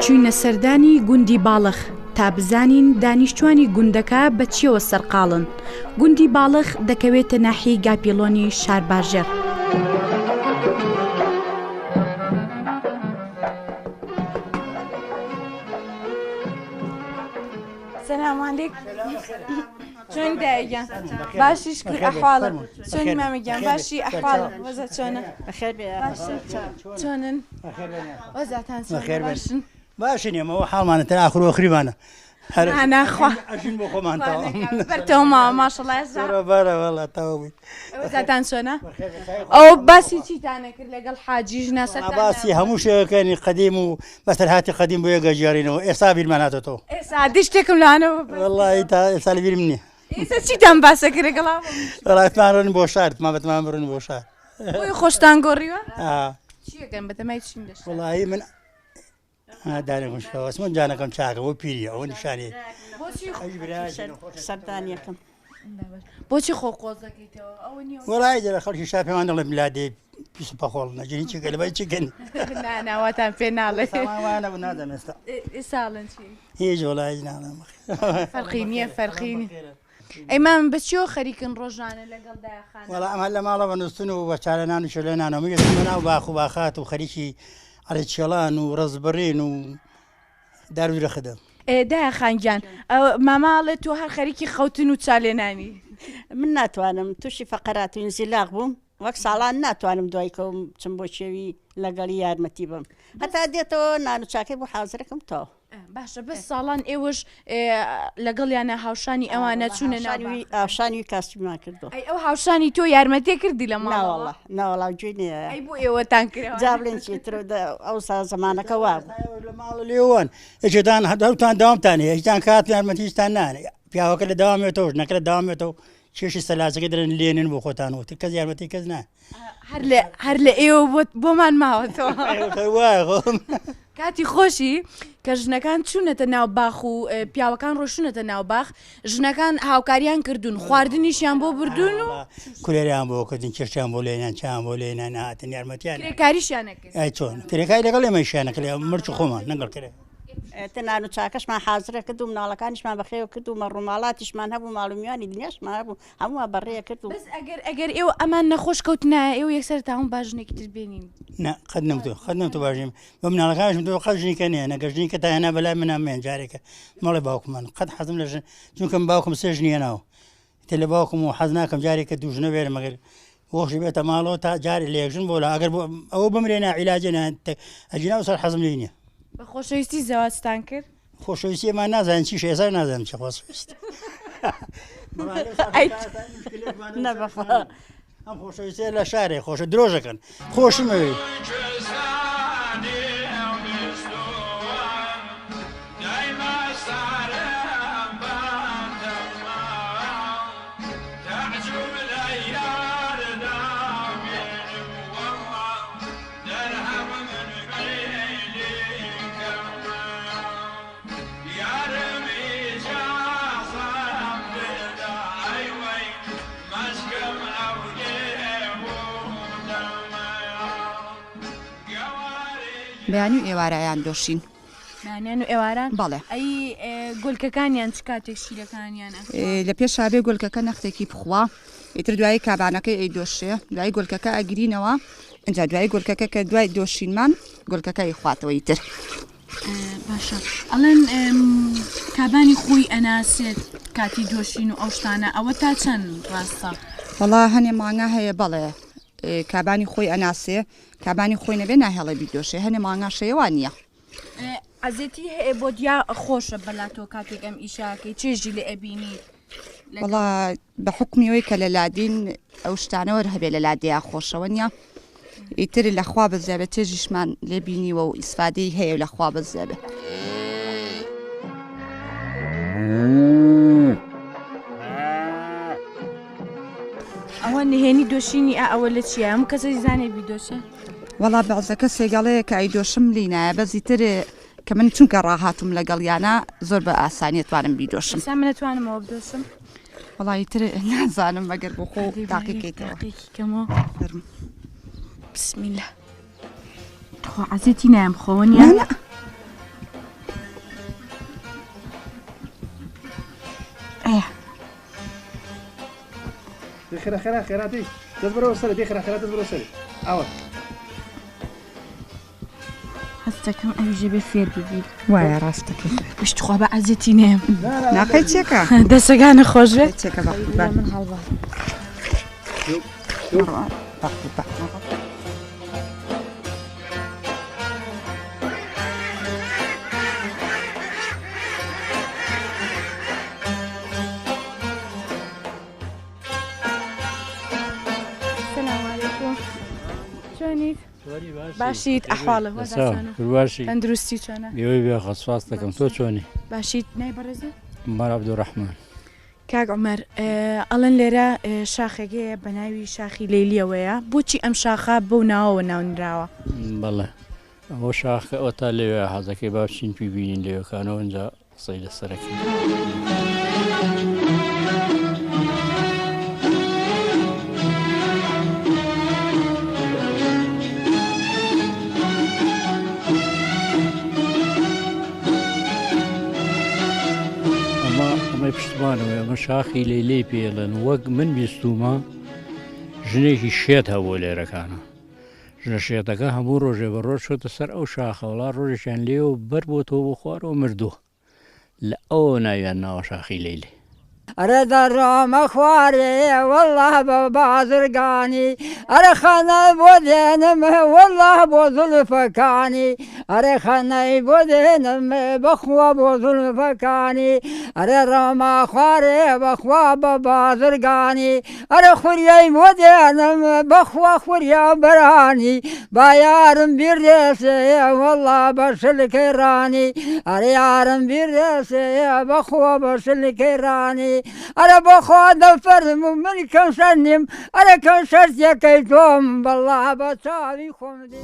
چوینە سەردانی گوندی باڵخ تا بزانین دانیشتوانی گوندەکە بە چیەوە سەرقاڵن. گوندی باڵخ دەکەوێتە ناحیەی گاپیلۆنی شارباژێر. سلام علیک. چۆن دایگیان؟ باشی شکر ئەحواڵە. چۆنی مامەگیان؟ باشی ئەحواڵە. وەزە چۆنە؟ چۆنن؟ وەزاتان باشن؟ باشن ئێمەوە حاڵمانە تەنها ئاخرۆخریمانە. ناخوا ئەژین بۆ خۆمانتەوە. بەرتەوە ماوە ماشەڵڵا بەرە وەڵا تەوا بووین. وەزاتان چۆنە؟ ئەو باسی چیتانە کرد لەگەڵ حاجیش ناسەتان؟ باسی هەموو شێوەکانی قەدیم و بەسەرهاتی قەدیم بۆ یەگەژیارینەوە ئێستا بیرمان هاتۆتەوە. ئێستا دیشتێکم لەوانەوە وەڵڵی تا ئێستا لە بیرم نییە. ئێستا چیتان باسە کرد لەگەڵا؟ وەڵاتمان ڕۆن بۆ شار بەتمان بڕن بۆ شار. بۆی خۆشتان گۆڕیوە؟ چیەکەن بەتەمای چین دەشت؟ وەڵی من دانێ خوشکەوەسمە جانەکەم چاکە بۆ پیریە ئەوە نیشانێ سەردانیەکەم. بۆچی خۆ قۆزەکەیتەوە ئەوە نیە؟ وەڵی جەرە خەڵکی شا پێمان دەڵێ میلادێ پیس پەخۆڵ نەجێنی چیکە لەبای چیکەن ناواتان پێ ناڵێ وانە بوو نادەم ئێستا ئێساڵن چی؟ هیچ وەڵی ناڵم فەرقی نییە فەرقی نیە. ئەیمان بەچیەوە خەریکن ڕۆژانە لەگەڵ دایخانە؟ وەڵا ئەمە لە ماڵە بەنووسن و بە چارەنان و شلێنانەوە ناو باخ و باخات و خەریکی ئەڵێچێڵان و ڕزبڕین و دارویرە خدەم. دایخانگیان ماماڵێت تۆ هەر خەریکی خەوتن و چالێنانی. من ناتوانم تووشی فەقەرات و ئینزیلاغ بووم وەک ساڵان ناتوانم دوای کەوم چم بۆ شێوی لەگەڵی یارمەتی بم هەتا دێتەوە نانوچاکەی بۆ حازرەکەم تەوە. باشە بەس ساڵان ئێوەش لەگەڵیانە هاوشانی ئەوانە چوونە ئاشانی کاستیمان کردو. ئەو هاوشانی تۆ یارمەتێ کردی لە ماوەڵە ناوەڵاو گوێنێ ئەی بۆ ئێوەتان کرد جا بڵێن چیتر ئەو سا زمانەکە وا لە ماڵ لێوان هێچتان هەدەوتان داوامتان هێچتان کات یارمەتیشتان نانێ پیاوەکە لە داوامێتەوە نەکە لە داوامێتەوە کێشی سەلاسەکە درن لێنن بۆ خۆتانەوە کەس یارمەتی کەس نا هەر لە ئێوە بۆمان ماوەتەوە کاتی خۆشی کە ژنەکان چوونەتە ناو باخ و پیاوەکان ڕۆشونەتە ناو باخ ژنەکان هاوکاریان کردوون خواردنیشیان بۆ بردوون و کوێریان بۆ کردن کێشیان بۆ لێنان چیان بۆ لێنان هاتن یارمەتیان کرێکاریشیانە کرد. ئای چۆن کرێکای لەگەڵ ئێمەشیانە کڵێ مرچ خۆمان نەگەڵ کرێ تەنان و چاکەشمان حازرە کرد و مناڵەکانیشمان بەخێوە کرد و مەڕووماڵاتیشمان هەبوو ماڵومیانی دنیاشمان هەبوو هەموو بەڕێە کرد و بەس ئەگەر ئێوە ئەمان نەخۆش کەوتنایە ئێوە یەکسەر تاون باژنێکی تر بێنین. نه قەت نەمتو باشیم بە مناڵەکانشم تۆ قەژنی کە نیە نەگەژنی کە تا هێنا بەلای منامێن جارێکە مەڵێ باوکمان قەت حەزم لە چونکەم باوکم سێژ نیە ناوە تێ لە باوکم و حەز ناکەم جارێکە دوژنە بێرە مەگەر وەخشی بێتە ماڵەوە تا جاری لێژن بۆ لە ئەگەر ئەوە بمرێنە عیلاجێنە ئەجینا سەر حەزم لێ نییە. بە خۆشەویستی زەواجتان کرد؟ خۆشەویستیمان نازانین چی ئێستا نازانم چی خۆشەویست ئەم خۆشەویستە لە شارێ خۆشە درۆژەکەن خۆشمەوێ بەیانی و ئێوارایان دۆشین بەیانیان و ئێواران؟ بەڵێ. ئەی گۆلکەکانیان چ کاتێک شیرەکانیانە؟ لە پێش شابێ گۆلکەکە نەختێکی بخوا ئیتر دوایی کابانەکەی ئەی دۆشێ دوای گۆلکەکە ئەگرینەوە ئەجا دوای گۆلکەکە کە دوای دۆشینمان گۆلکەکەی خواتەوە ئیتر. باشە ئەڵێن کابانی خۆی ئەناسێت کاتی دۆشین و ئەو شتانە ئەوە تا چەند ڕاستە؟ وەڵا هەنێ مانگا هەیە بەڵێ کابانی خۆی ئەناسێ کابانی خۆی نەبێ ناهێڵە بیدۆشێ هەنێ مانگا شەیەوان نییە. عەزێتی هەیە بۆ دیا خۆشە بەلاتۆ کاتێک ئەم ئیشاکەی چێژی لە ئەبینی؟ وەڵا بە حکمیەوەی کە لە لادین ئەو شتانەوە هەبێ لە لادەیە خۆشەوە نییە ئیتر لەخوا بەزیابێت چێژیشمان لێبینیوە و ئیسفادەی هەیە لەخوا بەزیابێت. ئەوە نهێنی دۆشینی ئەوە لە چیە؟ ئەم کەسە زانێ بیدۆشە؟ وەڵا بەعزەکە سێگەڵەیە کە ئەیدۆشم لینایە بەزیتر کە من چونکە ڕاهاتم لەگەڵیانە زۆر بە ئاسانی توانم بیدۆشم. سا منەتوانمەوە بدۆشم؟ وەڵی تر نازانم مەگەر بۆ خۆ تاقیکەیتەوە. بسم الله. خۆ عەزێتی نایم خۆوە نیە؟ خێراتی دەست بەرەوە سەر دێ خێرات دەست بەرەوە سەری ئەوە هەستەکەم ئەویژە بێ فێر ببیت وایە ڕاستەکە پشتخوا بە ئازیەتی نێم ناقەی چێکە دەسەگانە خۆش بێت چێکە من هەڵبە چۆنیت باشیت ئەحواڵە تەندروستی چۆنە بێوەی بێ خەسواس دەکەم تۆ چۆنی باشیت نای بەڕێزە مەر عەبدوڕەحمان کاک عومەر ئەڵەن لێرە شاخێکەیە بە ناوی شاخی لەیلیەوەیە بۆچی ئەم شاخە بەو ناوەوە ناونراوە بەڵێ ئەوە شاخە ئەوە تا لەوێ حەزەکەی باچین پێ بینین لەوێکانەوە ئەنجا قسەی لەسەرەکەی پشتمانەوە ئەمە شاخی لەیلەی پێڵێن وەک من بیستومە ژنێکی شێت هەبوو لێرەکانە ژنە شێتەکە هەموو ڕۆژێ بە ڕۆژ شۆتە سەر ئەو شاخە وڵا ڕۆژێکیان لێوە بەر بۆ تۆ بۆ خوارەوە مردووە لە ئەوە ناویان ناوە شاخی لەیلێ ئەرە دەڕۆمە خوارێ وەڵڵا بە بازرگانی ئەرە خەنەی بۆ دێنم وەڵڵا بۆ زولفەکانی ئەرە خەنەی بۆ دێنم بەخوا بۆ زولفەکانی ئەرە ڕۆمە خوارێ بەخوا بە بازرگانی ئەرە خوریای بۆ دێنم بەخوا خوریا بەرانی با یارم بیردێسێ وەڵڵا بە شلکەی ڕانی ئەرە یارم بیردێسێ بەخوا بە شلکەی ڕانی ئەرە بۆخوا دەفەرم و من کەم شەر نیم ئەرە کەم شەرتێکەی تۆم بەڵا بە چاوی خۆم دی